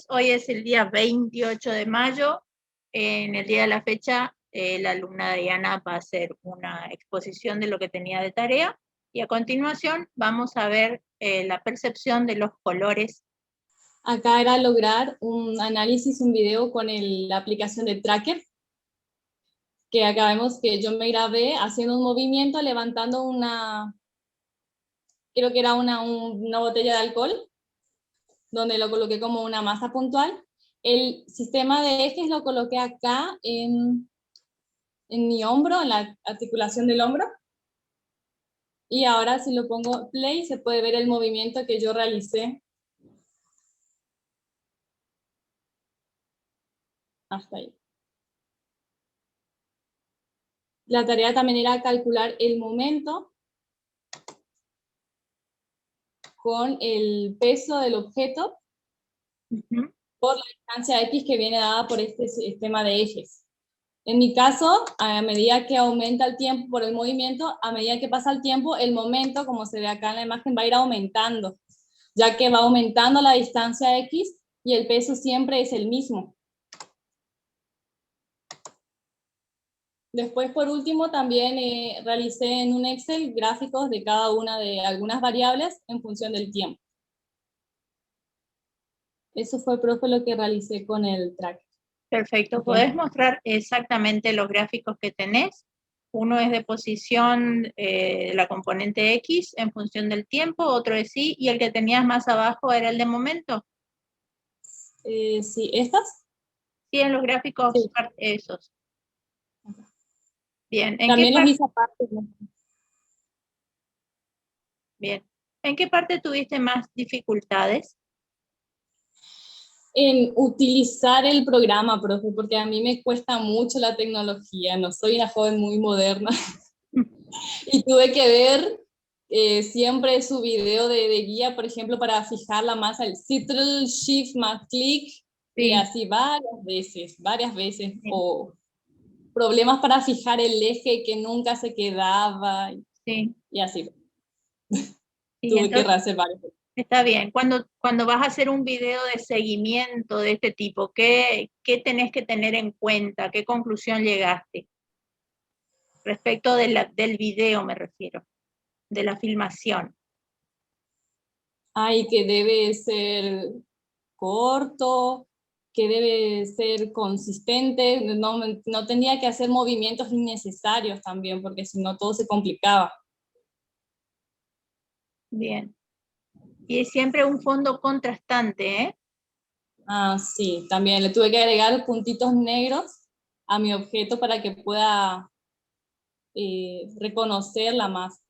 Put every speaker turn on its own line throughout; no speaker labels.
Hoy es el día 28 de mayo. En el día de la fecha, la alumna Diana va a hacer una exposición de lo que tenía de tarea. Y a continuación vamos a ver la percepción de los colores.
Acá era lograr un análisis, un video con la aplicación de Tracker, que acá vemos que yo me grabé haciendo un movimiento, levantando creo que era una botella de alcohol, donde lo coloqué como una masa puntual. El sistema de ejes lo coloqué acá en mi hombro, en la articulación del hombro. Y ahora si lo pongo play, se puede ver el movimiento que yo realicé. Hasta ahí. La tarea también era calcular el momento con el peso del objeto por la distancia X que viene dada por este sistema de ejes. En mi caso, a medida que aumenta el tiempo por el movimiento, a medida que pasa el tiempo, el momento, como se ve acá en la imagen, va a ir aumentando, ya que va aumentando la distancia X y el peso siempre es el mismo. Después, por último, también realicé en un Excel gráficos de cada una de algunas variables en función del tiempo. Eso fue, profe, lo que realicé con el tracker.
Perfecto. ¿Podés mostrar exactamente los gráficos que tenés? Uno es de posición de la componente X en función del tiempo, otro es Y, y el que tenías más abajo era el de momento.
Sí, ¿estas?
Sí, en los gráficos
Sí.
esos. Bien.
También los hice aparte.
Bien. ¿En qué parte tuviste más dificultades?
En utilizar el programa, profe, porque a mí me cuesta mucho la tecnología, no soy una joven muy moderna. Y tuve que ver siempre su video de guía, por ejemplo, para fijar la masa, el Ctrl Shift más clic, y así varias veces,
Sí.
o problemas para fijar el eje que nunca se quedaba,
Sí.
y así.
Sí,
Tuve que
entonces,
rehacer varias veces.
está bien. Cuando vas a hacer un video de seguimiento de este tipo, ¿qué tenés que tener en cuenta? ¿Qué conclusión llegaste? Respecto del video me refiero, de la filmación.
Ay, que debe ser corto, que debe ser consistente, no tenía que hacer movimientos innecesarios también, porque si no todo se complicaba.
Bien. Y siempre un fondo contrastante, ¿eh?
Ah, sí, también le tuve que agregar puntitos negros a mi objeto para que pueda reconocerla más.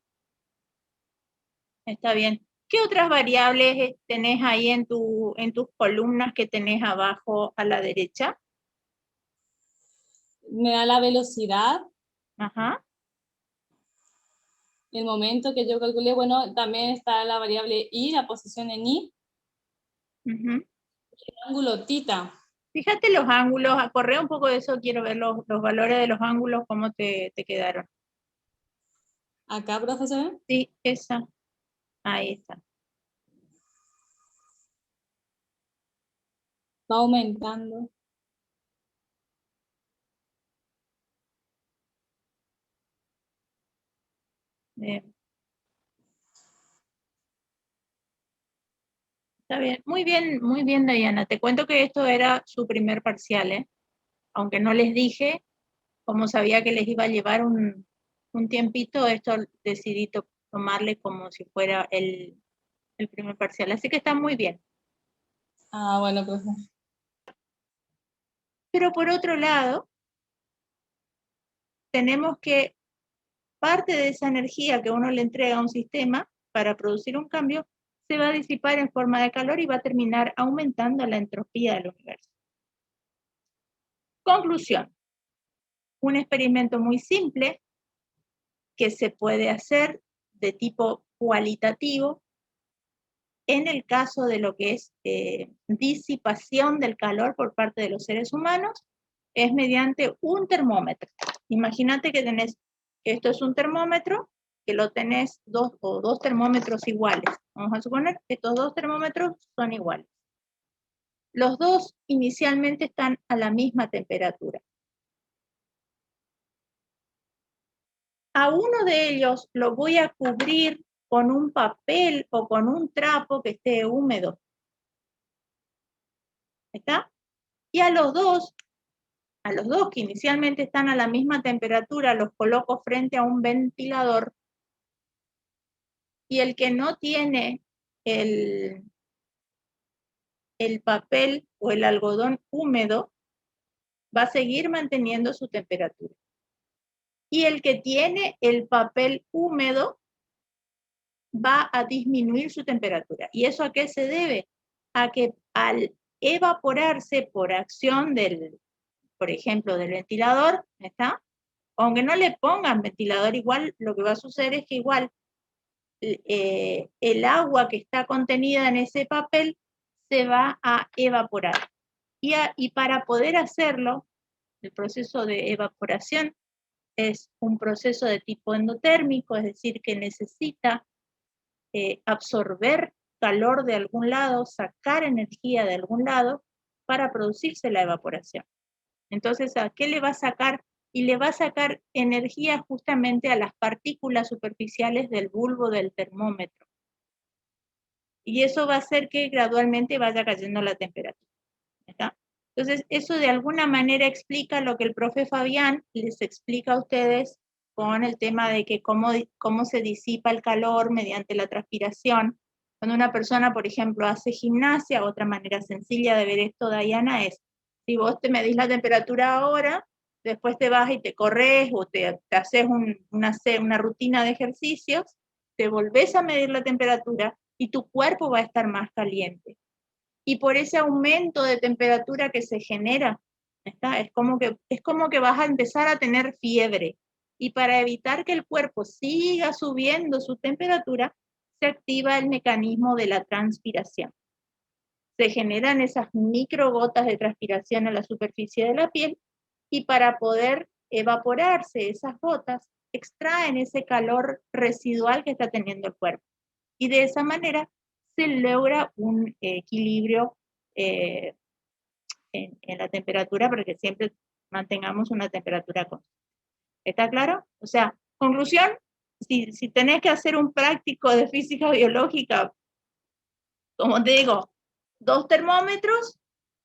Está bien. ¿Qué otras variables tenés ahí en tus columnas que tenés abajo a la derecha?
Me da la velocidad,
Ajá.
el momento que yo calculé, bueno, también está la variable Y, la posición en Y,
Uh-huh.
el ángulo tita.
Fíjate los ángulos, corre un poco de eso, quiero ver los valores de los ángulos, cómo te quedaron.
Acá, profesor.
Sí, esa. Ahí está.
Va aumentando.
Bien. Está bien, muy bien, Diana. Te cuento que esto era su primer parcial, ¿eh? Aunque no les dije, como sabía que les iba a llevar un tiempito, esto decidí tomarle como si fuera el primer parcial. Así que está muy bien.
Ah, bueno, profesor.
Pero por otro lado, tenemos que parte de esa energía que uno le entrega a un sistema para producir un cambio se va a disipar en forma de calor y va a terminar aumentando la entropía del universo. Conclusión. Un experimento muy simple que se puede hacer de tipo cualitativo en el caso de lo que es disipación del calor por parte de los seres humanos, es mediante un termómetro. Imagínate que esto es un termómetro, que lo tenés dos termómetros iguales. Vamos a suponer que estos dos termómetros son iguales. Los dos inicialmente están a la misma temperatura. A uno de ellos lo voy a cubrir con un papel o con un trapo que esté húmedo. ¿Está? Y a los dos que inicialmente están a la misma temperatura, los coloco frente a un ventilador. Y el que no tiene el papel o el algodón húmedo va a seguir manteniendo su temperatura. Y el que tiene el papel húmedo va a disminuir su temperatura. ¿Y eso a qué se debe? A que al evaporarse por acción del, por ejemplo, del ventilador, ¿está? Aunque no le pongan ventilador, igual lo que va a suceder es que igual el agua que está contenida en ese papel se va a evaporar. Y para poder hacerlo, el proceso de evaporación es un proceso de tipo endotérmico, es decir, que necesita absorber calor de algún lado, sacar energía de algún lado para producirse la evaporación. Entonces, ¿a qué le va a sacar? Y le va a sacar energía justamente a las partículas superficiales del bulbo del termómetro. Y eso va a hacer que gradualmente vaya cayendo la temperatura. ¿Está? Entonces, eso de alguna manera explica lo que el profe Fabián les explica a ustedes con el tema de que cómo se disipa el calor mediante la transpiración. Cuando una persona, por ejemplo, hace gimnasia, otra manera sencilla de ver esto, Diana, es, si vos te medís la temperatura ahora, después te vas y te corres o te haces una rutina de ejercicios, te volvés a medir la temperatura y tu cuerpo va a estar más caliente. Y por ese aumento de temperatura que se genera, ¿está? Es como que vas a empezar a tener fiebre. Y para evitar que el cuerpo siga subiendo su temperatura, se activa el mecanismo de la transpiración. Se generan esas microgotas de transpiración en la superficie de la piel y para poder evaporarse esas gotas, extraen ese calor residual que está teniendo el cuerpo. Y de esa manera se logra un equilibrio en la temperatura para que siempre mantengamos una temperatura constante. ¿Está claro? O sea, conclusión, si tenés que hacer un práctico de física biológica, como te digo, 2 termómetros,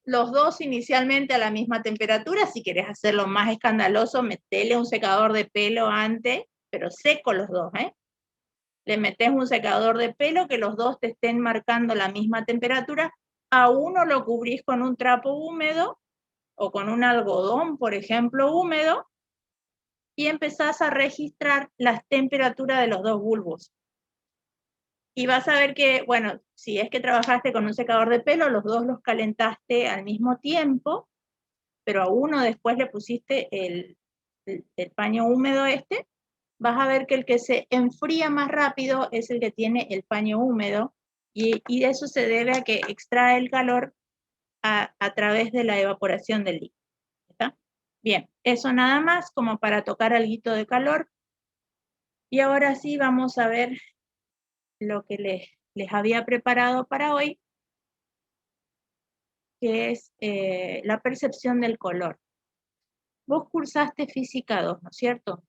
los dos inicialmente a la misma temperatura. Si querés hacerlo más escandaloso, metele un secador de pelo antes, pero seco los dos, ¿eh? Le metes un secador de pelo que los dos te estén marcando la misma temperatura. A uno lo cubrís con un trapo húmedo o con un algodón, por ejemplo, húmedo, y empezás a registrar las temperaturas de los dos bulbos. Y vas a ver que, bueno, si es que trabajaste con un secador de pelo, los dos los calentaste al mismo tiempo, pero a uno después le pusiste el paño húmedo este, vas a ver que el que se enfría más rápido es el que tiene el paño húmedo, y eso se debe a que extrae el calor a través de la evaporación del líquido. ¿Está? Bien, eso nada más como para tocar alguito de calor. Y ahora sí vamos a ver lo que les había preparado para hoy, que es la percepción del color. Vos cursaste Física 2, ¿no es cierto?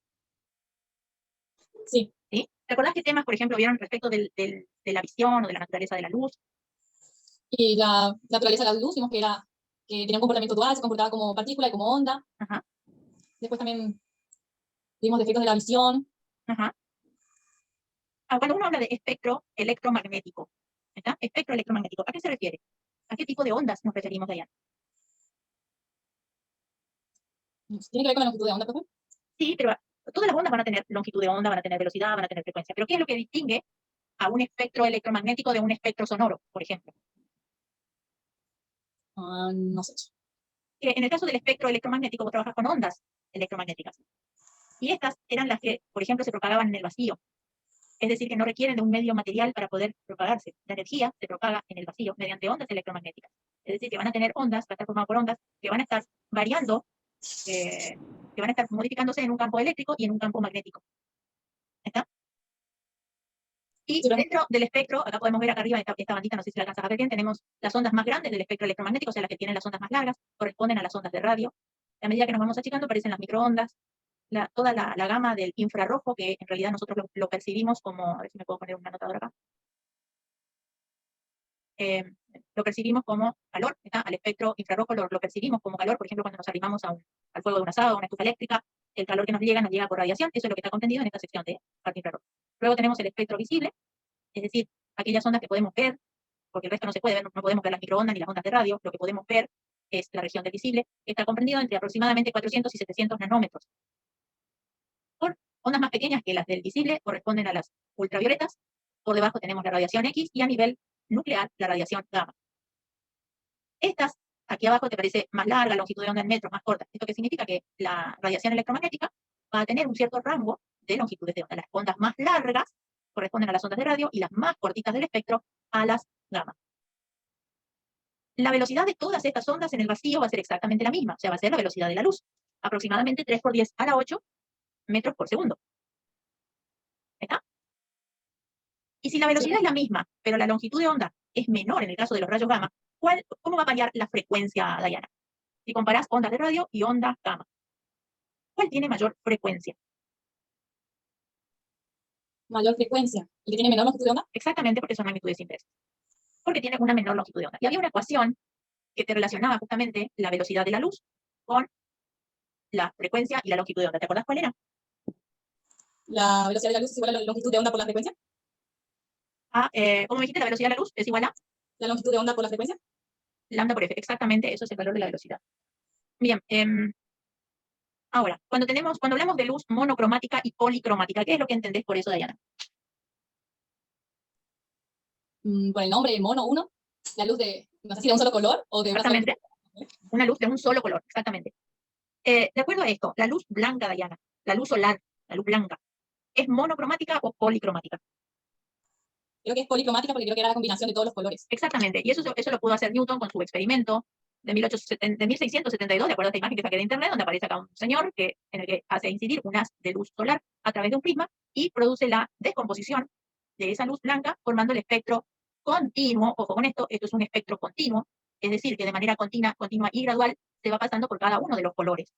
Sí.
¿Sí? ¿Te acordás qué temas, por ejemplo, vieron respecto de la visión o de la naturaleza de la luz?
Y la naturaleza de la luz, vimos que tenía un comportamiento dual, se comportaba como partícula y como onda.
Ajá.
Después también vimos defectos de la visión.
Ajá. Cuando uno habla de espectro electromagnético, ¿está? Espectro electromagnético, ¿a qué se refiere? ¿A qué tipo de ondas nos referimos, Diana?
¿Tiene que ver con la longitud de onda, profe?
Sí, pero todas las ondas van a tener longitud de onda, van a tener velocidad, van a tener frecuencia. Pero ¿qué es lo que distingue a un espectro electromagnético de un espectro sonoro, por ejemplo?
No sé.
En el caso del espectro electromagnético, vos trabajas con ondas electromagnéticas. Y estas eran las que, por ejemplo, se propagaban en el vacío. Es decir, que no requieren de un medio material para poder propagarse. La energía se propaga en el vacío mediante ondas electromagnéticas. Es decir, que van a tener ondas, va a estar formado por ondas que van a estar variando, que van a estar modificándose en un campo eléctrico y en un campo magnético. ¿Está? Y dentro del espectro, acá podemos ver acá arriba esta bandita, no sé si la alcanzas a ver bien, tenemos las ondas más grandes del espectro electromagnético, o sea, las que tienen las ondas más largas, corresponden a las ondas de radio. A medida que nos vamos achicando, aparecen las microondas, toda la gama del infrarrojo, que en realidad nosotros lo percibimos como, a ver si me puedo poner un anotador acá, lo percibimos como calor, ¿está? Al espectro infrarrojo lo percibimos como calor, por ejemplo, cuando nos arrimamos al fuego de un asado, a una estufa eléctrica, el calor que nos llega por radiación, eso es lo que está comprendido en esta sección de parte infrarrojo. Luego tenemos el espectro visible, es decir, aquellas ondas que podemos ver, porque el resto no se puede ver, no podemos ver las microondas ni las ondas de radio, lo que podemos ver es la región del visible, que está comprendido entre aproximadamente 400 y 700 nanómetros. Por ondas más pequeñas que las del visible corresponden a las ultravioletas, por debajo tenemos la radiación X y a nivel nuclear la radiación gamma. Estas, aquí abajo te parece más larga, longitud de onda en metros, más corta. ¿Esto qué significa? Que la radiación electromagnética va a tener un cierto rango de longitudes de onda. Las ondas más largas corresponden a las ondas de radio y las más cortitas del espectro a las gamma. La velocidad de todas estas ondas en el vacío va a ser exactamente la misma, o sea, va a ser la velocidad de la luz, aproximadamente 3 por 10 a la 8 metros por segundo. ¿Está? Y si la velocidad es la misma, pero la longitud de onda es menor en el caso de los rayos gamma, ¿cómo va a variar la frecuencia, Dayana? Si comparás ondas de radio y ondas gamma, ¿cuál tiene mayor frecuencia?
Mayor frecuencia. ¿Y que tiene menor longitud de onda?
Exactamente, porque son magnitudes inversas. Porque tiene una menor longitud de onda. Y había una ecuación que te relacionaba justamente la velocidad de la luz con la frecuencia y la longitud de onda. ¿Te acordás cuál era?
La velocidad de la luz es igual a la longitud de onda por la frecuencia.
¿Cómo me dijiste? La velocidad de la luz es igual a
la longitud de onda por la frecuencia.
Lambda por F. Exactamente, eso es el valor de la velocidad. Bien. Ahora, cuando hablamos de luz monocromática y policromática, ¿qué es lo que entendés por eso, Dayana?
Por el nombre, mono, uno. La luz de, no sé si de un solo color o de una sola.
Exactamente. Una luz de un solo color, exactamente. De acuerdo a esto, la luz blanca, Dayana, la luz solar, la luz blanca, ¿es monocromática o policromática?
Creo que es policromática porque creo que era la combinación de todos los colores.
Exactamente, y eso lo pudo hacer Newton con su experimento de 1672, de acuerdo a esta imagen que saqué de internet, donde aparece acá un señor en el que hace incidir un haz de luz solar a través de un prisma y produce la descomposición de esa luz blanca formando el espectro continuo. Ojo con esto es un espectro continuo, es decir, que de manera continua y gradual se va pasando por cada uno de los colores.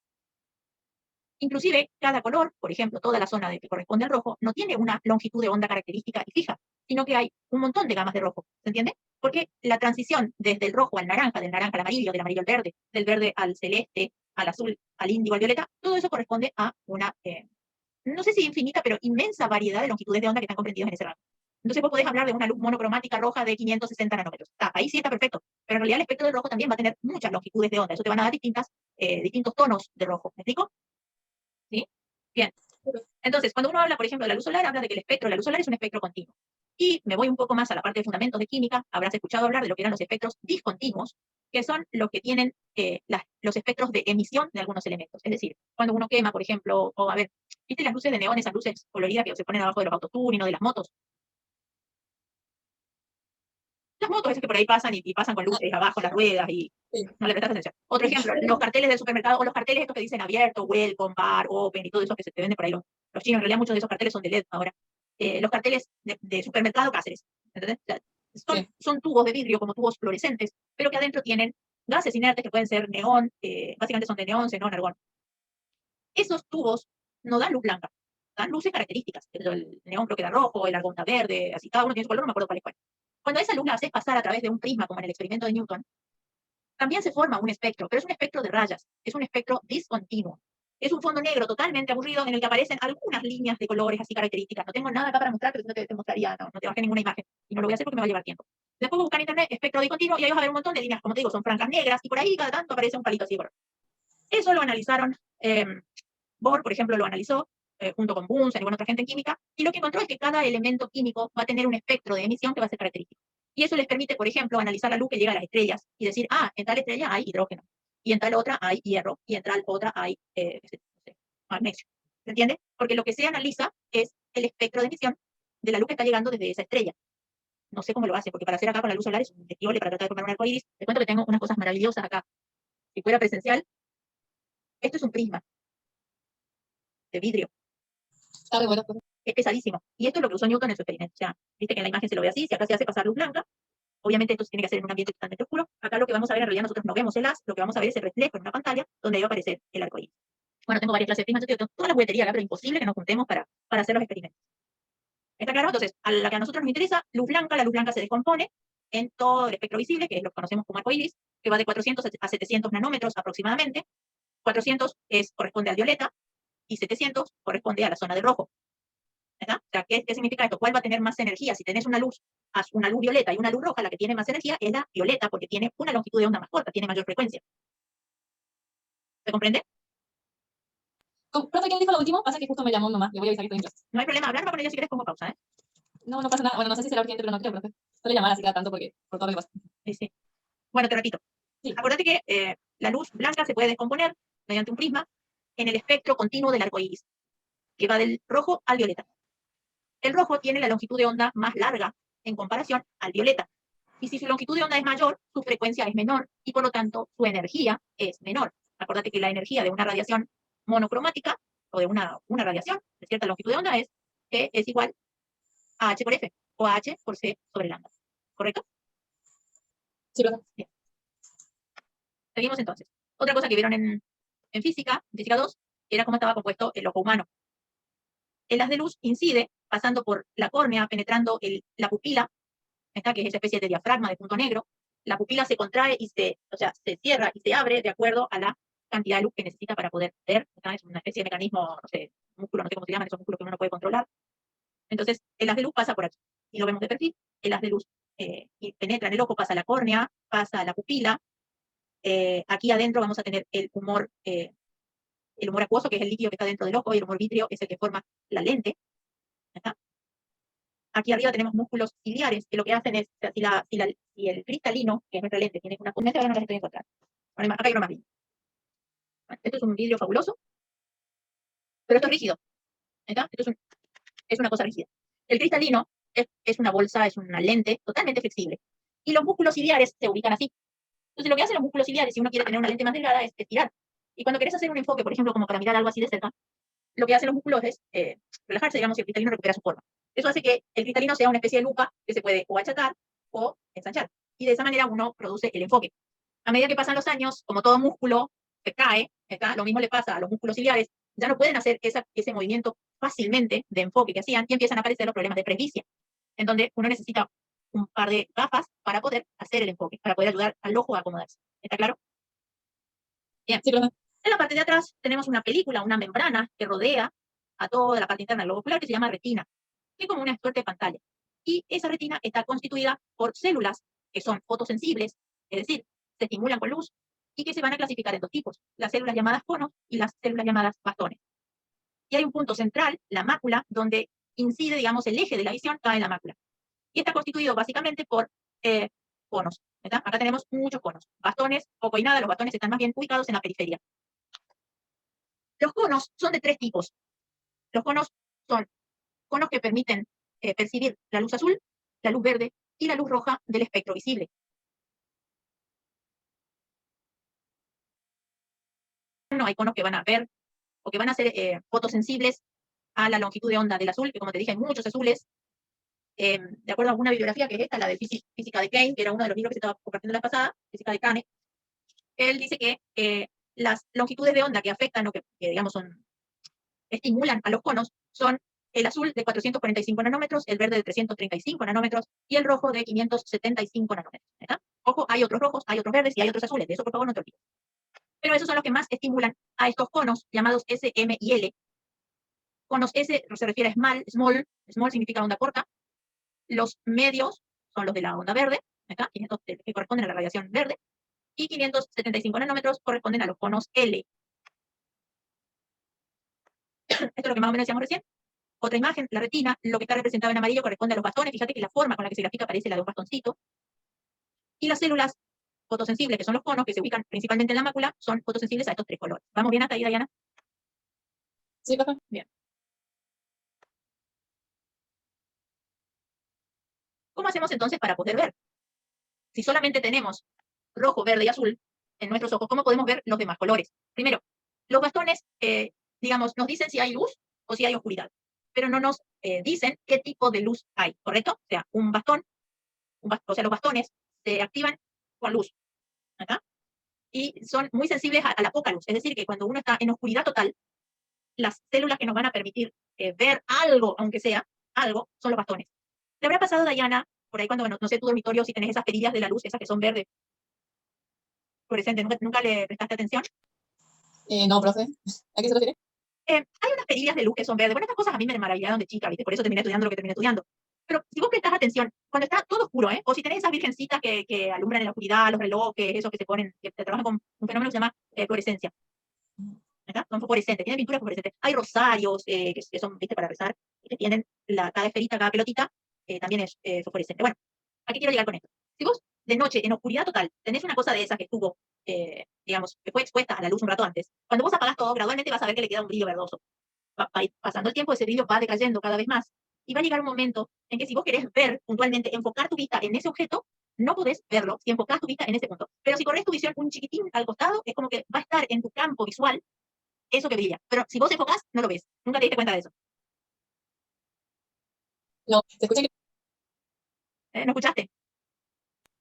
Inclusive, cada color, por ejemplo, toda la zona que corresponde al rojo, no tiene una longitud de onda característica y fija, sino que hay un montón de gamas de rojo, ¿se entiende? Porque la transición desde el rojo al naranja, del naranja al amarillo, del amarillo al verde, del verde al celeste, al azul, al índigo, al violeta, todo eso corresponde a una, no sé si infinita, pero inmensa variedad de longitudes de onda que están comprendidas en ese rango. Entonces vos podés hablar de una luz monocromática roja de 560 nanómetros. Ahí sí está perfecto, pero en realidad el espectro del rojo también va a tener muchas longitudes de onda, eso te van a dar distintos tonos de rojo, ¿me explico? ¿Sí? Bien. Entonces, cuando uno habla, por ejemplo, de la luz solar, habla de que el espectro de la luz solar es un espectro continuo. Y me voy un poco más a la parte de fundamentos de química, habrás escuchado hablar de lo que eran los espectros discontinuos, que son los que tienen los espectros de emisión de algunos elementos. Es decir, cuando uno quema, por ejemplo, o a ver, ¿viste las luces de neón, esas luces coloridas que se ponen abajo de los autos tuning o de las motos? Las motos esas que por ahí pasan y pasan con luces abajo, las ruedas y no le prestas atención. Otro ejemplo, los carteles del supermercado o los carteles estos que dicen abierto, welcome, bar, open y todo eso que se te vende por ahí los chinos. En realidad muchos de esos carteles son de LED ahora. Los carteles de supermercado Cáceres, ¿entendés? O sea, son tubos de vidrio como tubos fluorescentes, pero que adentro tienen gases inertes que pueden ser neón, básicamente son de neón, xenón, argón. Esos tubos no dan luz blanca, dan luces características. El neón creo que da rojo, el argón da verde, así cada uno tiene su color, no me acuerdo cuál es cuál. Cuando esa luz la haces pasar a través de un prisma, como en el experimento de Newton, también se forma un espectro, pero es un espectro de rayas, es un espectro discontinuo. Es un fondo negro totalmente aburrido en el que aparecen algunas líneas de colores así características. No tengo nada acá para mostrar, pero si no te mostraría, no te bajé ninguna imagen. Y no lo voy a hacer porque me va a llevar tiempo. Después buscar en internet espectro discontinuo y ahí vas a ver un montón de líneas, como te digo, son franjas negras y por ahí cada tanto aparece un palito así de color. Eso lo analizaron, Bohr, por ejemplo, lo analizó junto con Bunsen y con otra gente en química, y lo que encontró es que cada elemento químico va a tener un espectro de emisión que va a ser característico. Y eso les permite, por ejemplo, analizar la luz que llega a las estrellas y decir, en tal estrella hay hidrógeno, y en tal otra hay hierro, y en tal otra hay magnesio. ¿Se entiende? Porque lo que se analiza es el espectro de emisión de la luz que está llegando desde esa estrella. No sé cómo lo hace, porque para hacer acá con la luz solar es un desfiole para tratar de formar un arco iris. Te cuento que tengo unas cosas maravillosas acá. Si fuera presencial, esto es un prisma de vidrio.
Está re bueno.
es pesadísimo. Y esto es lo que usó Newton en su experimento. O sea, viste que en la imagen se lo ve así, si acá se hace pasar luz blanca, obviamente esto se tiene que hacer en un ambiente totalmente oscuro. Acá lo que vamos a ver, en realidad nosotros no vemos el haz, lo que vamos a ver es el reflejo en una pantalla donde va a aparecer el arco iris. Bueno, tengo varias clases de prismas, yo tengo toda la juguetería acá, pero imposible que nos juntemos para hacer los experimentos. ¿Está claro? Entonces, a la que a nosotros nos interesa, luz blanca, la luz blanca se descompone en todo el espectro visible, que es lo que conocemos como arco iris, que va de 400 a 700 nanómetros aproximadamente. 400 corresponde al violeta y 700 corresponde a la zona de rojo. ¿Verdad? O sea, ¿qué significa esto? ¿Cuál va a tener más energía? Si tenés una luz violeta y una luz roja, la que tiene más energía es la violeta, porque tiene una longitud de onda más corta, tiene mayor frecuencia. ¿Se comprende?
Profe, ¿qué dijo lo último? Pasa que justo me llamó nomás, le voy a avisar que estoy en clase.
No hay problema, hablar con ella si quieres pongo pausa, ¿eh?
No, no pasa nada. Bueno, no sé si será urgente, pero no creo, profe. Suele llamar así cada tanto porque por todo lo que pasa.
Sí, sí. Bueno, te repito. Sí. Acuérdate que la luz blanca se puede descomponer mediante un prisma en el espectro continuo del arco iris, que va del rojo al violeta. El rojo tiene la longitud de onda más larga en comparación al violeta. Y si su longitud de onda es mayor, su frecuencia es menor y por lo tanto su energía es menor. Acuérdate que la energía de una radiación monocromática o de una radiación de cierta longitud de onda es igual a H por F o a H por C sobre lambda. ¿Correcto?
Sí, profe.
Bien. Seguimos entonces. Otra cosa que vieron en física 2, era cómo estaba compuesto el ojo humano. El haz de luz incide pasando por la córnea, penetrando la pupila, que es esa especie de diafragma de punto negro. La pupila se contrae y se cierra y se abre de acuerdo a la cantidad de luz que necesita para poder ver. Es una especie de mecanismo, no sé, músculo, no sé cómo se llaman, esos músculos que uno no puede controlar. Entonces, el haz de luz pasa por aquí. Y lo vemos de perfil. El haz de luz penetra en el ojo, pasa a la córnea, pasa a la pupila. Aquí adentro vamos a tener el humor acuoso, que es el líquido que está dentro del ojo, y el humor vítreo es el que forma la lente. ¿Está? Aquí arriba tenemos músculos ciliares, que lo que hacen es, o sea, si el cristalino, que es nuestra lente, tiene una curvatura, ahora no las estoy encontrando. Acá hay uno más lindo. Esto es un vidrio fabuloso, pero esto es rígido. ¿Está? Esto es una cosa rígida. El cristalino es una bolsa, es una lente totalmente flexible. Y los músculos ciliares se ubican así. Entonces, lo que hacen los músculos ciliares, si uno quiere tener una lente más delgada, es estirar. Y cuando querés hacer un enfoque, por ejemplo, como para mirar algo así de cerca, lo que hacen los músculos es relajarse, digamos, y el cristalino recupera su forma. Eso hace que el cristalino sea una especie de lupa que se puede o achatar o ensanchar. Y de esa manera uno produce el enfoque. A medida que pasan los años, como todo músculo se cae, lo mismo le pasa a los músculos ciliares, ya no pueden hacer ese movimiento fácilmente de enfoque que hacían y empiezan a aparecer los problemas de presbicia, en donde uno necesita un par de gafas para poder hacer el enfoque, para poder ayudar al ojo a acomodarse. ¿Está claro? Bien. Sí, en la parte de atrás tenemos una película, una membrana que rodea a toda la parte interna del globo ocular que se llama retina, que es como una suerte de pantalla. Y esa retina está constituida por células que son fotosensibles, es decir, se estimulan con luz y que se van a clasificar en dos tipos, las células llamadas conos y las células llamadas bastones. Y hay un punto central, la mácula, donde incide, digamos, el eje de la visión cae en la mácula. Y está constituido básicamente por conos. ¿Verdad? Acá tenemos muchos conos. Bastones, poco y nada, los bastones están más bien ubicados en la periferia. Los conos son de 3 tipos. Los conos son conos que permiten percibir la luz azul, la luz verde y la luz roja del espectro visible. No hay conos que van a ver o que van a ser fotosensibles a la longitud de onda del azul, que como te dije hay muchos azules. De acuerdo a alguna bibliografía que es esta, la de Física de Kane, que era uno de los libros que se estaba compartiendo la pasada, Física de Kane, él dice que las longitudes de onda que afectan o que digamos estimulan a los conos son el azul de 445 nanómetros, el verde de 335 nanómetros y el rojo de 575 nanómetros. ¿Está? Ojo, hay otros rojos, hay otros verdes y hay otros azules, de eso por favor no te olvides. Pero esos son los que más estimulan a estos conos llamados S, M y L. Conos S se refiere a small significa onda corta. Los medios son los de la onda verde, ¿está? Que corresponden a la radiación verde. Y 575 nanómetros corresponden a los conos L. Esto es lo que más o menos decíamos recién. Otra imagen, la retina, lo que está representado en amarillo corresponde a los bastones. Fíjate que la forma con la que se grafica parece la de un bastoncito. Y las células fotosensibles, que son los conos, que se ubican principalmente en la mácula, son fotosensibles a estos 3 colores. ¿Vamos bien hasta ahí, Diana?
Sí, papá.
Bien. ¿Cómo hacemos entonces para poder ver? Si solamente tenemos rojo, verde y azul en nuestros ojos, ¿cómo podemos ver los demás colores? Primero, los bastones, digamos, nos dicen si hay luz o si hay oscuridad. pero no nos dicen qué tipo de luz hay, ¿correcto? O sea, un bastón, o sea, los bastones se activan con luz, ¿verdad? Y son muy sensibles a la poca luz, es decir, que cuando uno está en oscuridad total, las células que nos van a permitir ver algo, aunque sea algo, son los bastones. ¿Le habrá pasado, Dayana, por ahí cuando, no sé, tu dormitorio, si tenés esas perillas de la luz, esas que son verdes, fluorescentes, ¿nunca le prestaste atención?
No, profe. ¿A qué se refiere?
Hay unas perillas de luz que son verdes. Bueno, estas cosas a mí me maravillaron de chica, ¿viste? Por eso terminé estudiando lo que terminé estudiando. Pero si vos prestas atención, cuando está todo oscuro, o si tenés esas virgencitas que alumbran en la oscuridad, los relojes, esos que se ponen, que trabajan con un fenómeno que se llama fluorescencia, ¿verdad? Son fosforescentes, tienen pinturas fosforescentes. Hay rosarios que son, ¿viste? Para rezar, y que tienen cada esferita, cada pelotita, también es fosforescente. Bueno, ¿a qué quiero llegar con esto? Si vos de noche, en oscuridad total, tenés una cosa de esa que estuvo, digamos, que fue expuesta a la luz un rato antes, cuando vos apagás todo, gradualmente vas a ver que le queda un brillo verdoso. Va a ir pasando el tiempo, ese brillo va decayendo cada vez más, y va a llegar un momento en que si vos querés ver puntualmente, enfocar tu vista en ese objeto, no podés verlo si enfocás tu vista en ese punto. Pero si corres tu visión un chiquitín al costado, es como que va a estar en tu campo visual eso que brilla. Pero si vos enfocás, no lo ves. Nunca te diste cuenta de eso.
No, se escucha.
¿No escuchaste?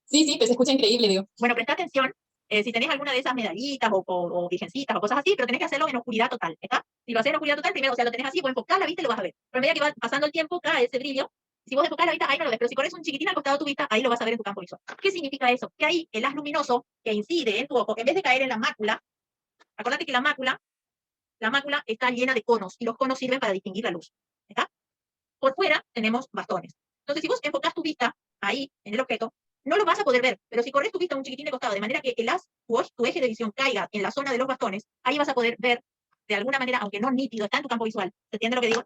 Sí, sí, pero se escucha increíble, digo.
Bueno, presta atención si tenés alguna de esas medallitas o virgencitas o cosas así, pero tenés que hacerlo en oscuridad total, ¿está? Si lo haces en oscuridad total, primero, o sea, lo tenés así, vos enfocás la vista y lo vas a ver. Pero a medida que va pasando el tiempo, cae ese brillo. Si vos enfocás la vista, ahí no lo ves, pero si corres un chiquitín al costado de tu vista, ahí lo vas a ver en tu campo visual. ¿Qué significa eso? Que ahí el haz luminoso que incide en tu ojo, en vez de caer en la mácula, acordate que la mácula está llena de conos, y los conos sirven para distinguir la luz, ¿está? Por fuera tenemos bastones. Entonces, si vos enfocás tu vista ahí, en el objeto, no lo vas a poder ver, pero si corres tu vista un chiquitín de costado, de manera que tu eje de visión caiga en la zona de los bastones, ahí vas a poder ver de alguna manera, aunque no nítido, está en tu campo visual. ¿Se entiende lo que digo?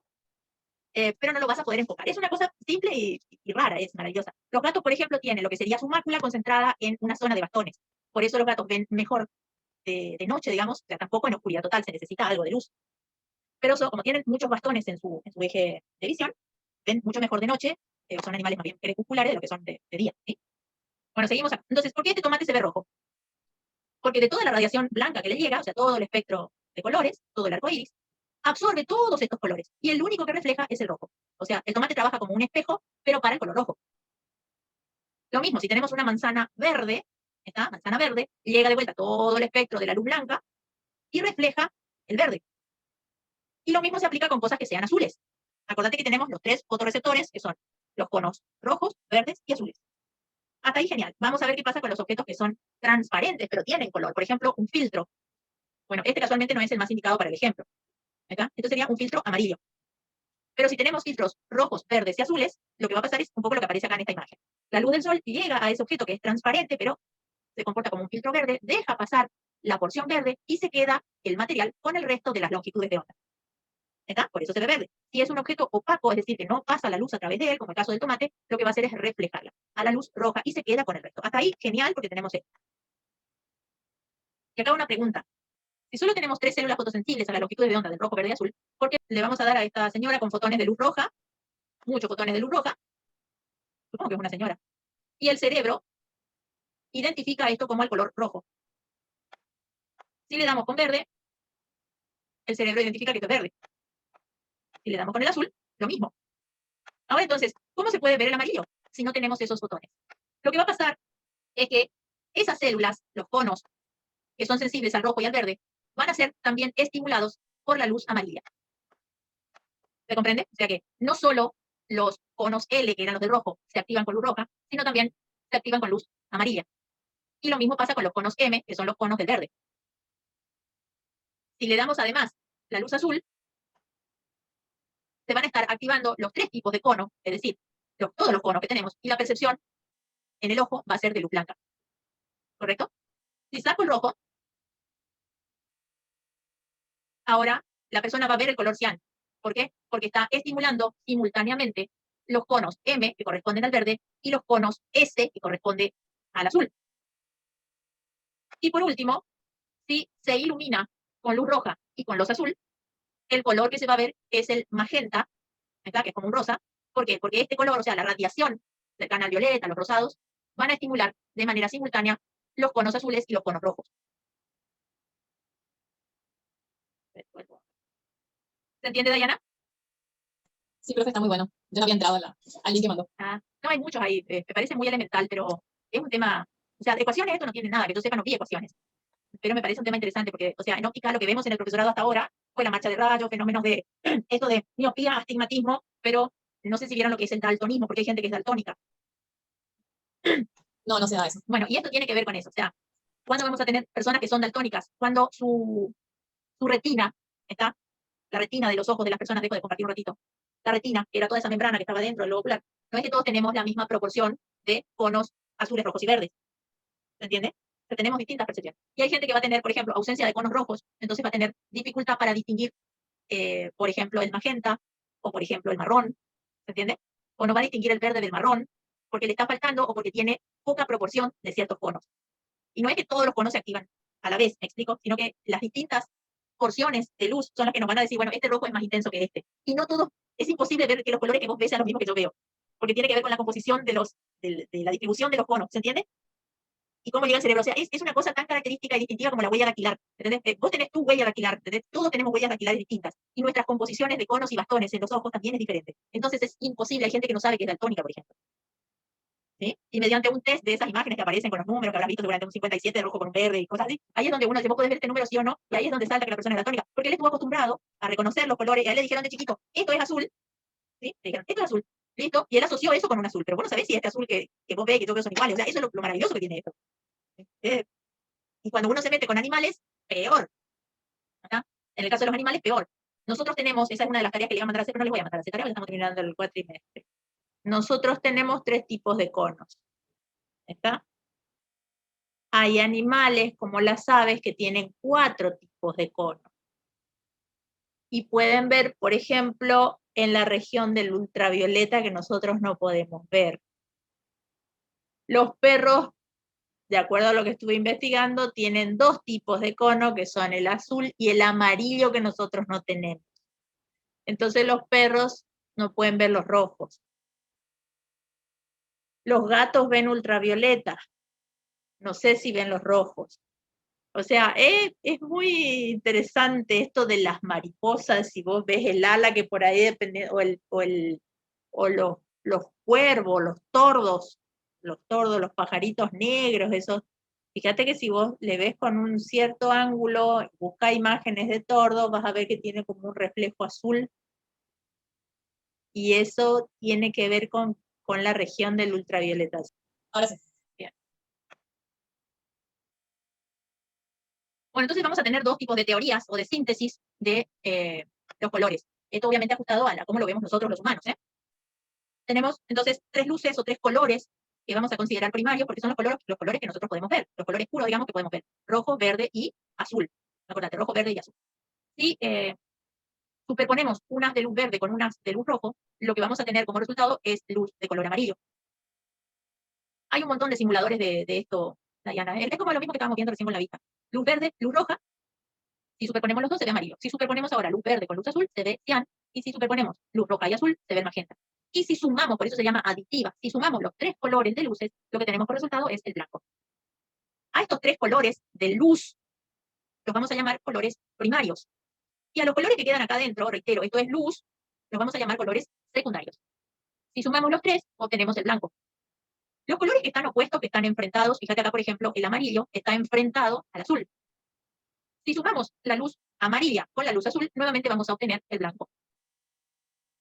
Pero no lo vas a poder enfocar. Es una cosa simple y rara, es maravillosa. Los gatos, por ejemplo, tienen lo que sería su mácula concentrada en una zona de bastones. Por eso los gatos ven mejor de noche, digamos, o sea, tampoco en oscuridad total, se necesita algo de luz. Pero como tienen muchos bastones en su eje de visión, ven mucho mejor de noche, son animales más bien crepusculares de lo que son de día, ¿sí? Bueno, seguimos acá. Entonces, ¿por qué este tomate se ve rojo? Porque de toda la radiación blanca que le llega, o sea, todo el espectro de colores, todo el arco iris, absorbe todos estos colores, y el único que refleja es el rojo. O sea, el tomate trabaja como un espejo, pero para el color rojo. Lo mismo, si tenemos una manzana verde, esta manzana verde llega de vuelta todo el espectro de la luz blanca y refleja el verde. Y lo mismo se aplica con cosas que sean azules. Acordate que tenemos los 3 fotorreceptores, que son los conos rojos, verdes y azules. Hasta ahí genial. Vamos a ver qué pasa con los objetos que son transparentes, pero tienen color. Por ejemplo, un filtro. Bueno, este casualmente no es el más indicado para el ejemplo. ¿Acá? Esto sería un filtro amarillo. Pero si tenemos filtros rojos, verdes y azules, lo que va a pasar es un poco lo que aparece acá en esta imagen. La luz del sol llega a ese objeto que es transparente, pero se comporta como un filtro verde, deja pasar la porción verde y se queda el material con el resto de las longitudes de onda. ¿Está? Por eso se ve verde. Si es un objeto opaco, es decir, que no pasa la luz a través de él, como el caso del tomate, lo que va a hacer es reflejarla a la luz roja y se queda con el resto. Hasta ahí, genial, porque tenemos esto. Y acá una pregunta. Si solo tenemos 3 células fotosensibles a la longitud de onda del rojo, verde y azul, ¿por qué le vamos a dar a esta señora con fotones de luz roja, muchos fotones de luz roja? Supongo que es una señora. Y el cerebro identifica esto como el color rojo. Si le damos con verde, el cerebro identifica que esto es verde. Si le damos con el azul, lo mismo. Ahora entonces, ¿cómo se puede ver el amarillo si no tenemos esos fotones? Lo que va a pasar es que esas células, los conos, que son sensibles al rojo y al verde, van a ser también estimulados por la luz amarilla. ¿Se comprende? O sea que no solo los conos L, que eran los del rojo, se activan con luz roja, sino también se activan con luz amarilla. Y lo mismo pasa con los conos M, que son los conos del verde. Si le damos además la luz azul, se van a estar activando los 3 tipos de cono, es decir, todos los conos que tenemos, y la percepción en el ojo va a ser de luz blanca. ¿Correcto? Si saco el rojo, ahora la persona va a ver el color cian. ¿Por qué? Porque está estimulando simultáneamente los conos M, que corresponden al verde, y los conos S, que corresponde al azul. Y por último, si se ilumina con luz roja y con luz azul, el color que se va a ver es el magenta, ¿verdad? Que es como un rosa. ¿Por qué? Porque este color, o sea, la radiación del canal violeta, los rosados, van a estimular de manera simultánea los conos azules y los conos rojos. ¿Se entiende, Dayana?
Sí, profe, está muy bueno. Yo no había entrado al link que mandó.
No, hay muchos ahí. Me parece muy elemental, pero es un tema... O sea, de ecuaciones esto no tiene nada, que yo sepa no vi ecuaciones. Pero me parece un tema interesante porque, o sea, en óptica lo que vemos en el profesorado hasta ahora fue la marcha de rayos, fenómenos de esto de miopía, astigmatismo, pero no sé si vieron lo que es el daltonismo, porque hay gente que es daltónica.
No, no se da eso.
Bueno, y esto tiene que ver con eso. O sea, ¿cuándo vamos a tener personas que son daltónicas? Cuando su retina, ¿está? La retina de los ojos de las personas, dejo de compartir un ratito. La retina, que era toda esa membrana que estaba dentro del globo ocular. No es que todos tenemos la misma proporción de conos azules, rojos y verdes. ¿Se entiende? O sea, tenemos distintas percepciones. Y hay gente que va a tener, por ejemplo, ausencia de conos rojos, entonces va a tener dificultad para distinguir, por ejemplo, el magenta o, por ejemplo, el marrón. ¿Se entiende? O no va a distinguir el verde del marrón porque le está faltando o porque tiene poca proporción de ciertos conos. Y no es que todos los conos se activan a la vez, ¿me explico? Sino que las distintas porciones de luz son las que nos van a decir, bueno, este rojo es más intenso que este. Y no todos, es imposible ver que los colores que vos ves sean los mismos que yo veo, porque tiene que ver con la composición de la distribución de los conos, ¿se entiende? Y cómo llega al cerebro. O sea, es una cosa tan característica y distintiva como la huella dactilar. ¿Entendés? Vos tenés tu huella dactilar, ¿entendés? Todos tenemos huellas dactilares distintas. Y nuestras composiciones de conos y bastones en los ojos también es diferente. Entonces es imposible. Hay gente que no sabe que es daltónica, por ejemplo. ¿Sí? Y mediante un test de esas imágenes que aparecen con los números que habrás visto seguramente un 57 de rojo con un verde y cosas así, ahí es donde uno dice, vos podés ver este número sí o no, y ahí es donde salta que la persona es daltónica, porque él estuvo acostumbrado a reconocer los colores, y a él le dijeron de chiquito, esto es azul, ¿sí? Le dijeron, esto es azul, listo, y él asoció eso con un azul, pero vos no sabés si este azul que vos ves, que yo veo son iguales, o sea, eso es lo maravilloso que tiene esto. Y cuando uno se mete con animales, peor. ¿Verdad? En el caso de los animales, peor. Nosotros tenemos, esa es una de las tareas que le iba a mandar a hacer, pero no les voy a mandar a hacer tarea, porque estamos terminando el cuatrimestre. Nosotros tenemos 3 tipos de conos. ¿Está? Hay animales como las aves que tienen 4 tipos de conos. Y pueden ver, por ejemplo, en la región del ultravioleta que nosotros no podemos ver. Los perros, de acuerdo a lo que estuve investigando, tienen 2 tipos de cono, que son el azul y el amarillo que nosotros no tenemos. Entonces los perros no pueden ver los rojos. Los gatos ven ultravioleta. No sé si ven los rojos. O sea, es muy interesante esto de las mariposas, si vos ves el ala que por ahí depende, o los cuervos, los tordos, los pajaritos negros, esos. Fíjate que si vos le ves con un cierto ángulo, busca imágenes de tordo, vas a ver que tiene como un reflejo azul. Y eso tiene que ver con la región del ultravioleta.
Ahora sí.
Bien. Bueno, entonces vamos a tener 2 tipos de teorías o de síntesis de los colores. Esto obviamente ajustado a cómo lo vemos nosotros los humanos. Tenemos entonces 3 luces o 3 colores que vamos a considerar primarios porque son los colores que nosotros podemos ver, los colores puros, digamos, que podemos ver. Rojo, verde y azul. Acordate, rojo, verde y azul. Si superponemos unas de luz verde con unas de luz rojo, lo que vamos a tener como resultado es luz de color amarillo. Hay un montón de simuladores de esto, Diana. Es como lo mismo que estábamos viendo recién con la vista. Luz verde, luz roja. Si superponemos los dos, se ve amarillo. Si superponemos ahora luz verde con luz azul, se ve cian. Y si superponemos luz roja y azul, se ve magenta. Y si sumamos, por eso se llama aditiva, si sumamos los 3 colores de luces, lo que tenemos por resultado es el blanco. A estos 3 colores de luz los vamos a llamar colores primarios. Y a los colores que quedan acá adentro, reitero, esto es luz, los vamos a llamar colores secundarios. Si sumamos los 3, obtenemos el blanco. Los colores que están opuestos, que están enfrentados, fíjate acá, por ejemplo, el amarillo está enfrentado al azul. Si sumamos la luz amarilla con la luz azul, nuevamente vamos a obtener el blanco.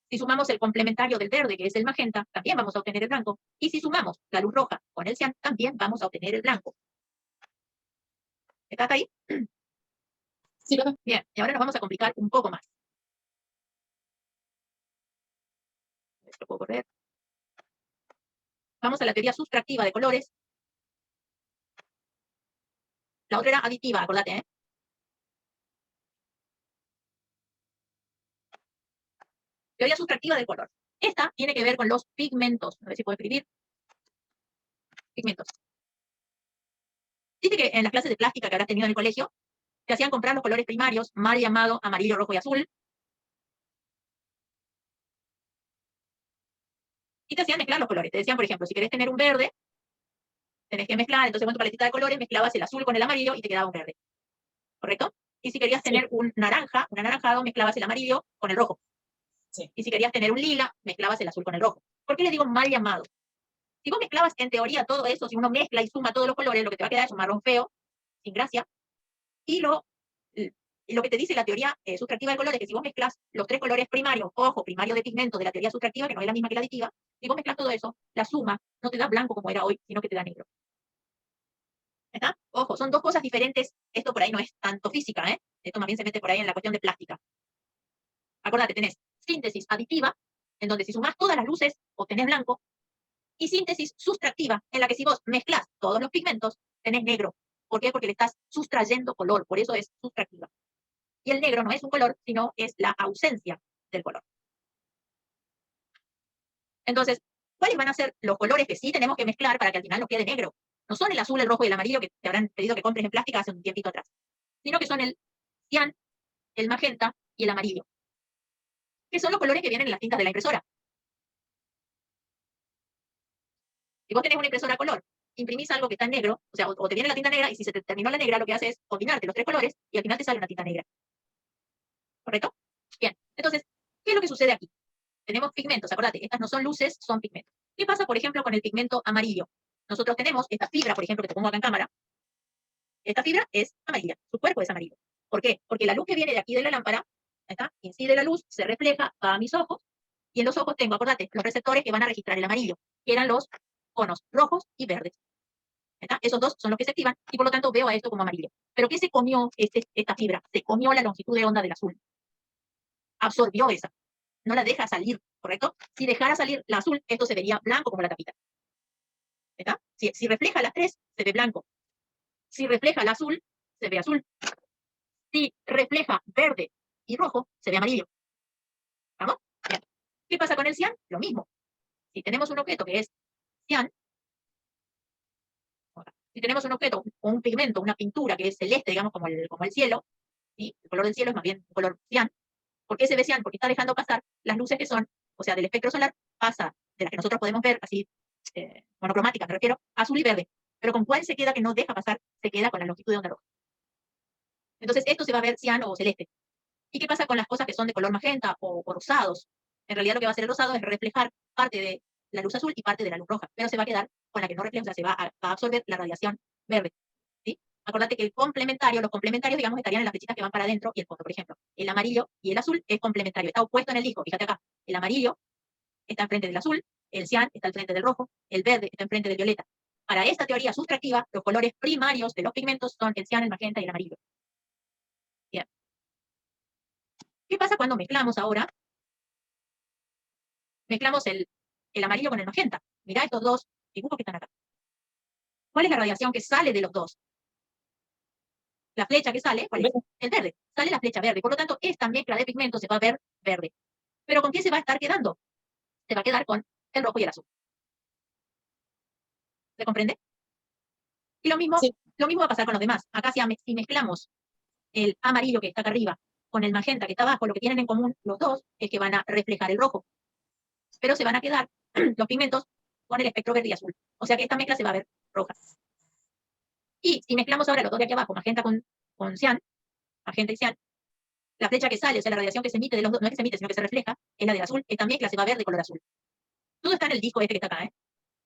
Si sumamos el complementario del verde, que es el magenta, también vamos a obtener el blanco. Y si sumamos la luz roja con el cian, también vamos a obtener el blanco. ¿Estás ahí?
Sí, profe.
Bien, y ahora nos vamos a complicar un poco más. Esto puedo correr. Vamos a la teoría sustractiva de colores. La otra era aditiva, acordate, ¿eh? Teoría sustractiva del color. Esta tiene que ver con los pigmentos. A ver si puedo escribir. Pigmentos. Dice que en las clases de plástica que habrás tenido en el colegio, te hacían comprar los colores primarios, mal llamado amarillo, rojo y azul. Y te hacían mezclar los colores. Te decían, por ejemplo, si querés tener un verde, tenés que mezclar, entonces con tu paletita de colores mezclabas el azul con el amarillo y te quedaba un verde. ¿Correcto? Y si querías tener un naranja, un anaranjado, mezclabas el amarillo con el rojo.
Sí.
Y si querías tener un lila, mezclabas el azul con el rojo. ¿Por qué le digo mal llamado? Si vos mezclabas en teoría todo eso, si uno mezcla y suma todos los colores, lo que te va a quedar es un marrón feo, sin gracia. Y lo que te dice la teoría sustractiva del color es que si vos mezclas los tres colores primarios, ojo, primario de pigmento de la teoría sustractiva, que no es la misma que la aditiva, si vos mezclas todo eso, la suma no te da blanco como era hoy, sino que te da negro. ¿Está? Ojo, son dos cosas diferentes. Esto por ahí no es tanto física, ¿eh? Esto más bien se mete por ahí en la cuestión de plástica. Acordate, tenés síntesis aditiva, en donde si sumás todas las luces, obtenés blanco, y síntesis sustractiva, en la que si vos mezclás todos los pigmentos, tenés negro. ¿Por qué? Porque le estás sustrayendo color, por eso es sustractiva. Y el negro no es un color, sino es la ausencia del color. Entonces, ¿cuáles van a ser los colores que sí tenemos que mezclar para que al final nos quede negro? No son el azul, el rojo y el amarillo que te habrán pedido que compres en plástica hace un tiempito atrás, sino que son el cian, el magenta y el amarillo, que son los colores que vienen en las tintas de la impresora. Si vos tenés una impresora a color, imprimís algo que está en negro, o sea, o te viene la tinta negra, y si se te terminó la negra, lo que hace es combinarte los tres colores y al final te sale una tinta negra. ¿Correcto? Bien, entonces, ¿qué es lo que sucede aquí? Tenemos pigmentos, acordate, estas no son luces, son pigmentos. ¿Qué pasa, por ejemplo, con el pigmento amarillo? Nosotros tenemos esta fibra, por ejemplo, que te pongo acá en cámara. Esta fibra es amarilla, su cuerpo es amarillo. ¿Por qué? Porque la luz que viene de aquí de la lámpara, ¿está? Incide la luz, se refleja, va a mis ojos, y en los ojos tengo, acordate, los receptores que van a registrar el amarillo, que eran los conos rojos y verdes. ¿Está? Esos dos son los que se activan, y por lo tanto veo a esto como amarillo. ¿Pero qué se comió esta fibra? Se comió la longitud de onda del azul. Absorbió esa. No la deja salir, ¿correcto? Si dejara salir la azul, esto se vería blanco como la tapita. ¿Está? Si refleja las tres, se ve blanco. Si refleja el azul, se ve azul. Si refleja verde y rojo, se ve amarillo. ¿Vamos? Bien. ¿Qué pasa con el cian? Lo mismo. Si tenemos un objeto que es cian, si tenemos un objeto o un pigmento, una pintura que es celeste, digamos, como el cielo, ¿sí? El color del cielo es más bien un color cian. ¿Por qué se ve cian? Porque está dejando pasar las luces que son, o sea, del espectro solar, pasa de las que nosotros podemos ver, así, monocromática, me refiero, azul y verde. Pero ¿con cuál se queda que no deja pasar? Se queda con la longitud de onda roja. Entonces, esto se va a ver cian o celeste. ¿Y qué pasa con las cosas que son de color magenta o rosados? En realidad lo que va a hacer el rosado es reflejar parte de la luz azul y parte de la luz roja, pero se va a quedar con la que no refleja, o sea, se va a absorber la radiación verde. ¿Sí? Acordate que el complementario, los complementarios, digamos, estarían en las flechitas que van para adentro y el fondo, por ejemplo. El amarillo y el azul es complementario, está opuesto en el disco, fíjate acá. El amarillo está enfrente del azul, el cian está enfrente del rojo, el verde está enfrente del violeta. Para esta teoría sustractiva, los colores primarios de los pigmentos son el cian, el magenta y el amarillo. Bien. ¿Qué pasa cuando mezclamos ahora? Mezclamos el amarillo con el magenta. Mirá estos dos dibujos que están acá. ¿Cuál es la radiación que sale de los dos? La flecha que sale, ¿cuál es? El verde. Sale la flecha verde. Por lo tanto, esta mezcla de pigmentos se va a ver verde. ¿Pero con qué se va a estar quedando? Se va a quedar con el rojo y el azul. ¿Se comprende? Y lo mismo,
Sí.
lo mismo va a pasar con los demás. Acá si mezclamos el amarillo que está acá arriba con el magenta que está abajo, lo que tienen en común los dos es que van a reflejar el rojo. Pero se van a quedar los pigmentos con el espectro verde y azul. O sea que esta mezcla se va a ver roja. Y si mezclamos ahora los dos de aquí abajo, magenta con cian, magenta y cian, la flecha que sale, o sea, la radiación que se emite de los dos, no es que se emite, sino que se refleja, es la del azul. Esta mezcla se va a ver de color azul. Todo está en el disco este que está acá, ¿eh?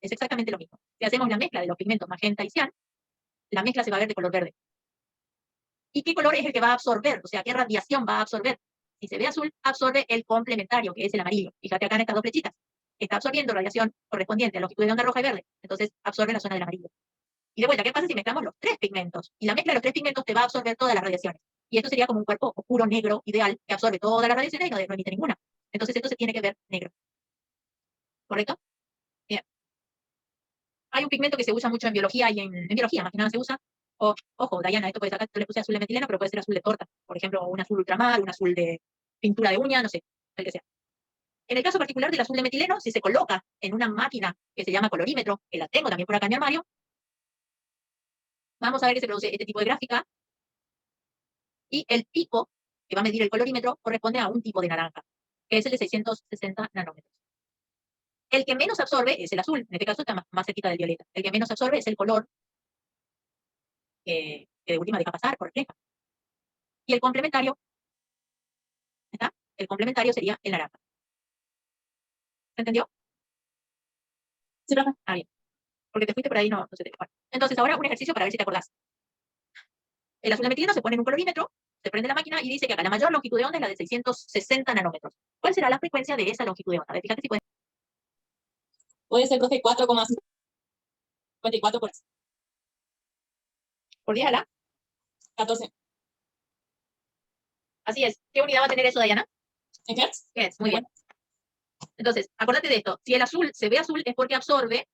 Es exactamente lo mismo. Si hacemos la mezcla de los pigmentos magenta y cian, la mezcla se va a ver de color verde. ¿Y qué color es el que va a absorber? O sea, ¿qué radiación va a absorber? Si se ve azul, absorbe el complementario, que es el amarillo. Fíjate acá en estas dos flechitas. Está absorbiendo radiación correspondiente a longitud de onda roja y verde. Entonces, absorbe la zona del amarillo. Y de vuelta, ¿qué pasa si mezclamos los tres pigmentos? Y la mezcla de los tres pigmentos te va a absorber todas las radiaciones. Y esto sería como un cuerpo oscuro negro ideal que absorbe todas las radiaciones y no emite ninguna. Entonces esto se tiene que ver negro. ¿Correcto? Bien. Hay un pigmento que se usa mucho en biología y en biología, más que nada se usa. Ojo, Diana, esto puede sacar, yo le puse azul de metileno, pero puede ser azul de torta. Por ejemplo, un azul ultramar, un azul de pintura de uña, no sé, el que sea. En el caso particular del azul de metileno, si se coloca en una máquina que se llama colorímetro, que la tengo también por acá en mi armario, vamos a ver que se produce este tipo de gráfica. Y el pico que va a medir el colorímetro corresponde a un tipo de naranja, que es el de 660 nanómetros. El que menos absorbe es el azul, en este caso está más cerquita del violeta. El que menos absorbe es el color que de última deja pasar, por refleja. Y el complementario, ¿está? El complementario sería el naranja. ¿Se entendió?
Sí, profe.
Ah, bien. Porque te fuiste por ahí, no se te... Bueno. Entonces, ahora un ejercicio para ver si te acordás. El azul de metileno se pone en un colorímetro, se prende la máquina y dice que acá la mayor longitud de onda es la de 660 nanómetros. ¿Cuál será la frecuencia de esa longitud de onda? A ver, fíjate si puedes.
Puede ser, profe, 4,54
¿Por 10 a la?
14.
Así es. ¿Qué unidad va a tener eso, Diana?
¿En hertz?
Hertz, muy bien. Entonces, acuérdate de esto. Si el azul se ve azul es porque absorbe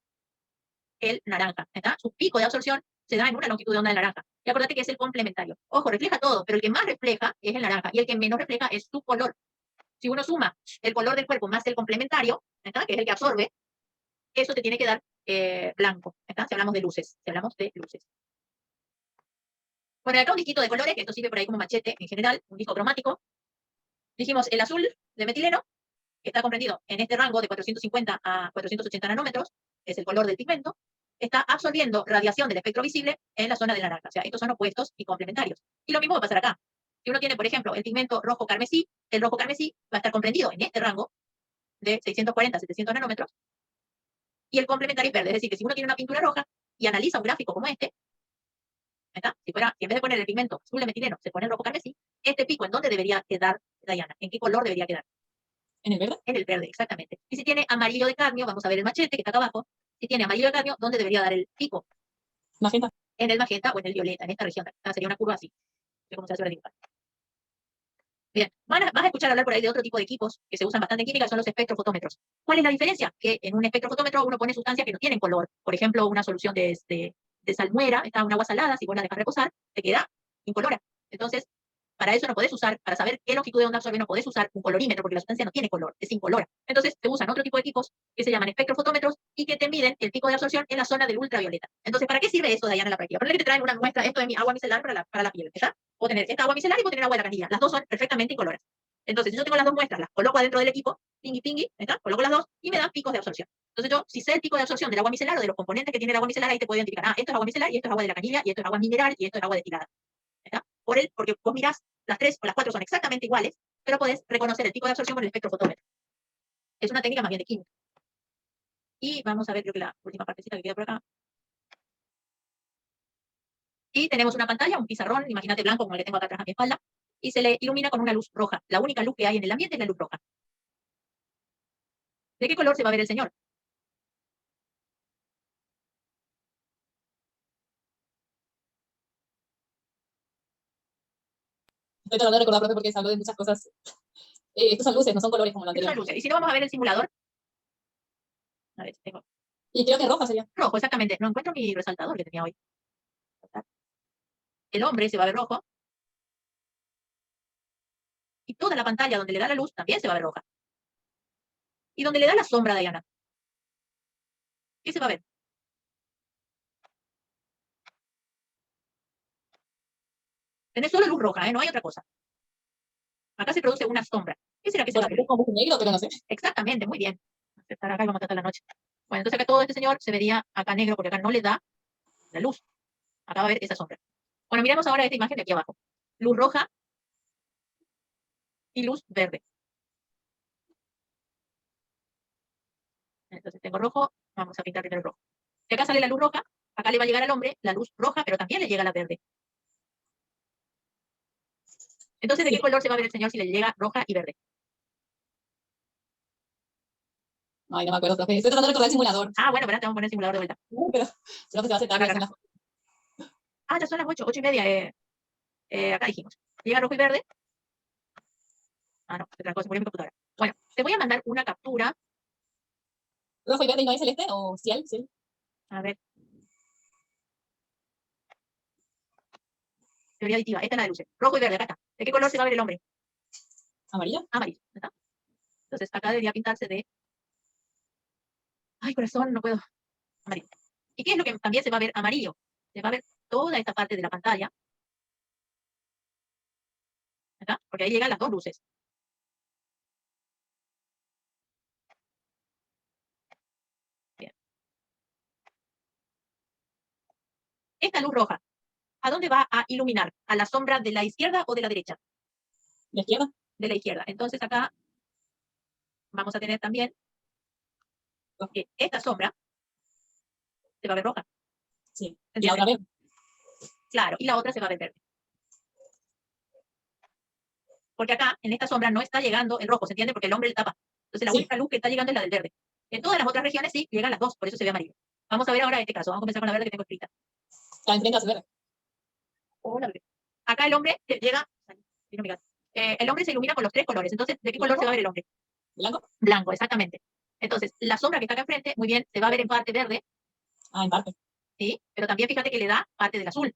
el naranja. ¿Está? Su pico de absorción se da en una longitud de onda del naranja. Y acuérdate que es el complementario. Ojo, refleja todo, pero el que más refleja es el naranja y el que menos refleja es su color. Si uno suma el color del cuerpo más el complementario, ¿está? Que es el que absorbe, eso te tiene que dar blanco. ¿Está? Si hablamos de luces. Si hablamos de luces. Bueno, acá un disquito de colores, que esto sirve por ahí como machete en general, un disco cromático. Dijimos el azul de metileno, que está comprendido en este rango de 450 a 480 nanómetros, es el color del pigmento, está absorbiendo radiación del espectro visible en la zona del naranja. O sea, estos son opuestos y complementarios. Y lo mismo va a pasar acá. Si uno tiene, por ejemplo, el pigmento rojo carmesí, el rojo carmesí va a estar comprendido en este rango de 640 a 700 nanómetros, y el complementario es verde. Es decir, que si uno tiene una pintura roja y analiza un gráfico como este, ¿está? Si en vez de poner el pigmento azul de metileno, se pone el rojo carmesí, este pico, ¿en dónde debería quedar, Diana? ¿En qué color debería quedar?
¿En el verde?
En el verde, exactamente. Y si tiene amarillo de cadmio, vamos a ver el machete que está acá abajo. Si tiene amarillo de cadmio, ¿dónde debería dar el pico?
Magenta.
En el magenta o en el violeta, en esta región. Sería una curva así. No sé cómo se hace para dibujar. Bien, vas a escuchar hablar por ahí de otro tipo de equipos que se usan bastante en química, son los espectrofotómetros. ¿Cuál es la diferencia? Que en un espectrofotómetro uno pone sustancias que no tienen color. Por ejemplo, una solución de salmuera, está un agua salada, si vos la dejas reposar, te queda incolora. Entonces, para eso no podés usar, para saber qué longitud de onda absorbe, no podés usar un colorímetro porque la sustancia no tiene color, es incolora. Entonces, se usan otro tipo de equipos que se llaman espectrofotómetros y que te miden el pico de absorción en la zona del ultravioleta. Entonces, ¿para qué sirve eso, Diana, en la práctica? Ponerle que te traen una muestra, esto de mi agua micelar para la piel, ¿está? O tener esta agua micelar y puedo tener agua de la canilla. Las dos son perfectamente incoloras. Entonces, si yo tengo las dos muestras, las coloco adentro del equipo, pingui pingui, ¿está? Coloco las dos y me dan picos de absorción. Entonces yo, si sé el pico de absorción del agua micelar o de los componentes que tiene el agua micelar, ahí te puedo identificar, esto es agua micelar y esto es agua de la canilla y esto es agua mineral y esto es agua destilada. ¿Está? Porque vos mirás, las tres o las cuatro son exactamente iguales, pero podés reconocer el pico de absorción con el espectrofotómetro. Es una técnica más bien de química. Y vamos a ver, creo que la última partecita que queda por acá. Y tenemos una pantalla, un pizarrón, imagínate blanco como el que tengo acá atrás a mi espalda, y se le ilumina con una luz roja. La única luz que hay en el ambiente es la luz roja. ¿De qué color se va a ver el señor?
Estoy tratando de recordar, profe, porque hablo de muchas cosas. Estos son luces, no son colores como lo anterior.
Son luces. Y si no, vamos a ver el simulador. A ver, tengo.
Y creo que roja sería.
Rojo, exactamente. No encuentro mi resaltador que tenía hoy. El hombre se va a ver rojo. Y toda la pantalla donde le da la luz también se va a ver roja. Y donde le da la sombra a Diana, ¿qué se va a ver? Tenés solo luz roja, no hay otra cosa. Acá se produce una sombra. ¿Qué será que se va a ver?
Es como negro, pero no sé.
Exactamente, muy bien. Vamos a estar acá y vamos a estar la noche. Bueno, entonces acá todo este señor se vería acá negro porque acá no le da la luz. Acá va a ver esa sombra. Bueno, miremos ahora esta imagen de aquí abajo. Luz roja y luz verde. Entonces tengo rojo, vamos a pintar primero el rojo. De acá sale la luz roja, acá le va a llegar al hombre la luz roja, pero también le llega la verde. Entonces, ¿de qué color se va a ver el señor si le llega roja y verde?
Ay, no me acuerdo, profe. Estoy tratando de recordar el simulador.
Ah, bueno, ¿verdad? Te vamos a poner el simulador de vuelta.
Pero creo que se va a hacer tarde.
Ah, ya son las 8, 8:30. Acá dijimos. Llega rojo y verde. Ah, no, otra cosa, se murió mi computadora. Bueno, te voy a mandar una captura.
¿Rojo y verde y no hay celeste o ciel? Sí.
A ver. Teoría aditiva. Esta es la de luces. Rojo y verde, acá está. ¿De qué color se va a ver el hombre?
¿Amarillo?
Amarillo. ¿Está? Entonces, acá debería pintarse de... Ay, corazón, no puedo. Amarillo. ¿Y qué es lo que también se va a ver amarillo? Se va a ver toda esta parte de la pantalla. ¿Está? Porque ahí llegan las dos luces. Bien. Esta luz roja, ¿a dónde va a iluminar? ¿A la sombra de la izquierda o de la derecha?
¿De izquierda?
De la izquierda. Entonces acá vamos a tener también Porque esta sombra se va a ver roja.
Sí, y la otra verde.
Claro, y la otra se va a ver verde. Porque acá, en esta sombra, no está llegando el rojo, ¿se entiende? Porque el hombre le tapa. Entonces la única luz que está llegando es la del verde. En todas las otras regiones sí, llegan las dos, por eso se ve amarillo. Vamos a ver ahora este caso. Vamos a comenzar con la verde que tengo escrita.
La enfrente hace verde.
Hola, bebé. Acá el hombre llega, el hombre se ilumina con los tres colores. Entonces, ¿de qué color se va a ver el hombre?
Blanco.
Blanco, exactamente. Entonces, la sombra que está acá enfrente, muy bien, se va a ver en parte verde.
Ah, en parte.
Sí, pero también fíjate que le da parte del azul.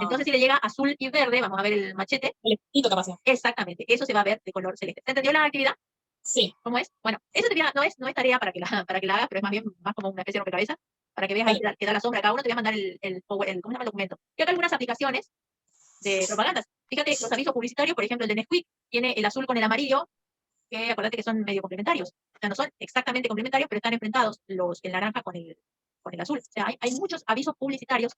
Entonces, si le llega azul y verde, vamos a ver el machete.
Celestito capaz.
Exactamente, eso se va a ver de color celeste. ¿Se entendió la actividad?
Sí.
¿Cómo es? Bueno, eso no es tarea para que la hagas, pero es más como una especie de rompecabezas, para que veas ahí que da la sombra. Cada uno te voy a mandar ¿cómo se llama el documento? Y acá algunas aplicaciones de propagandas. Fíjate, los avisos publicitarios, por ejemplo, el de Nesquik, tiene el azul con el amarillo, que acuérdate que son medio complementarios. O sea, no son exactamente complementarios, pero están enfrentados el naranja con el azul. O sea, hay muchos avisos publicitarios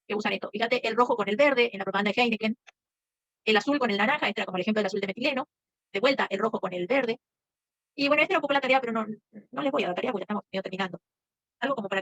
que usan esto. Fíjate, el rojo con el verde en la propaganda de Heineken, el azul con el naranja, este era como el ejemplo del azul de metileno, de vuelta el rojo con el verde. Y bueno, esta era un poco la tarea, pero no les voy a dar tarea porque ya estamos terminando. Algo como para que